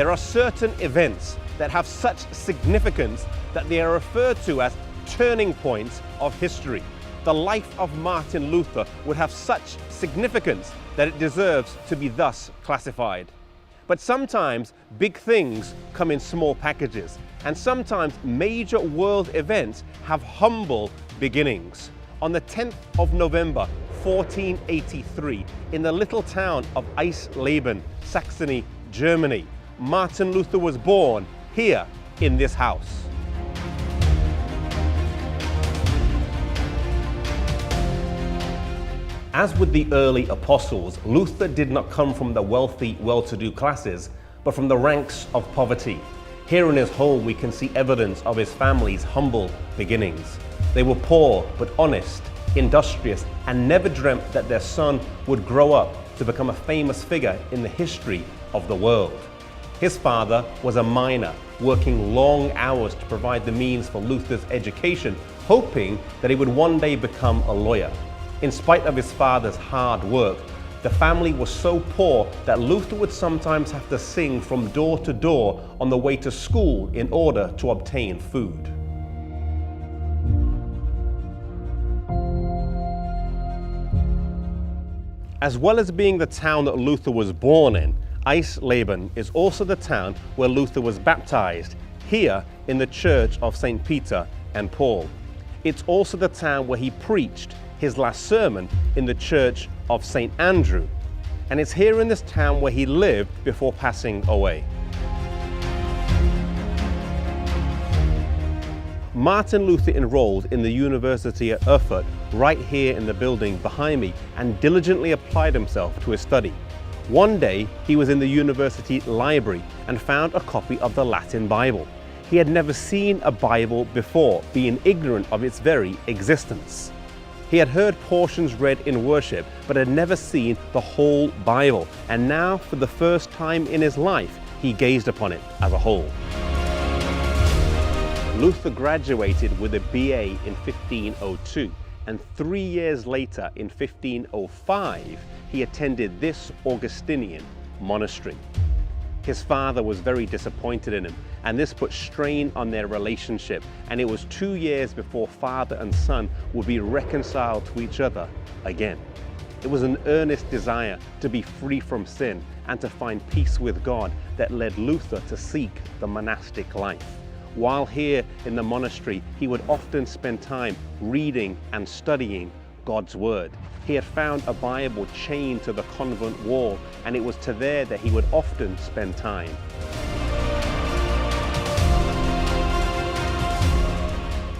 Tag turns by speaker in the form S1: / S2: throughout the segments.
S1: There are certain events that have such significance that they are referred to as turning points of history. The life of Martin Luther would have such significance that it deserves to be thus classified. But sometimes big things come in small packages, and sometimes major world events have humble beginnings. On the 10th of November, 1483, in the little town of Eisleben, Saxony, Germany, Martin Luther was born here in this house. As with the early apostles, Luther did not come from the wealthy, well-to-do classes, but from the ranks of poverty. Here in his home, we can see evidence of his family's humble beginnings. They were poor, but honest, industrious, and never dreamt that their son would grow up to become a famous figure in the history of the world. His father was a miner, working long hours to provide the means for Luther's education, hoping that he would one day become a lawyer. In spite of his father's hard work, the family was so poor that Luther would sometimes have to sing from door to door on the way to school in order to obtain food. As well as being the town that Luther was born in, Eisleben is also the town where Luther was baptized, here in the church of St. Peter and Paul. It's also the town where he preached his last sermon in the church of St. Andrew. And it's here in this town where he lived before passing away. Martin Luther enrolled in the University at Erfurt, right here in the building behind me, and diligently applied himself to his study. One day, he was in the university library and found a copy of the Latin Bible. He had never seen a Bible before, being ignorant of its very existence. He had heard portions read in worship, but had never seen the whole Bible. And now, for the first time in his life, he gazed upon it as a whole. Luther graduated with a BA in 1502, and 3 years later, in 1505, he attended this Augustinian monastery. His father was very disappointed in him, and this put strain on their relationship, and it was 2 years before father and son would be reconciled to each other again. It was an earnest desire to be free from sin and to find peace with God that led Luther to seek the monastic life. While here in the monastery, he would often spend time reading and studying God's Word. He had found a Bible chained to the convent wall, and it was to there that he would often spend time.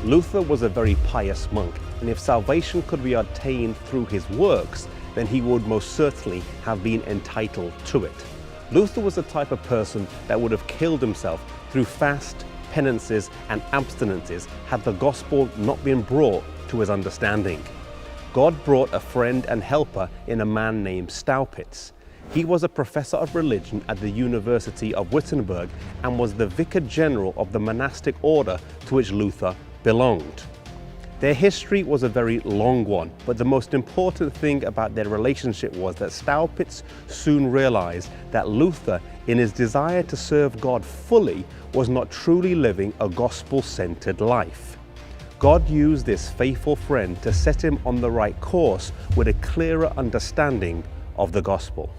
S1: Luther was a very pious monk, and if salvation could be obtained through his works, then he would most certainly have been entitled to it. Luther was the type of person that would have killed himself through fast, penances, and abstinences had the gospel not been brought to his understanding. God brought a friend and helper in a man named Staupitz. He was a professor of religion at the University of Wittenberg and was the vicar general of the monastic order to which Luther belonged. Their history was a very long one, but the most important thing about their relationship was that Staupitz soon realized that Luther, in his desire to serve God fully, was not truly living a gospel-centered life. God used this faithful friend to set him on the right course with a clearer understanding of the gospel.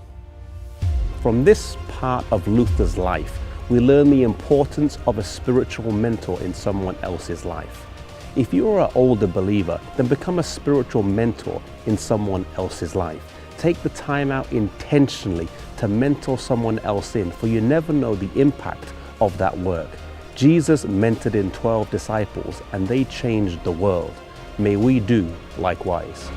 S1: From this part of Luther's life, we learn the importance of a spiritual mentor in someone else's life. If you are an older believer, then become a spiritual mentor in someone else's life. Take the time out intentionally to mentor someone else in, for you never know the impact of that work. Jesus mentored in 12 disciples, and they changed the world. May we do likewise.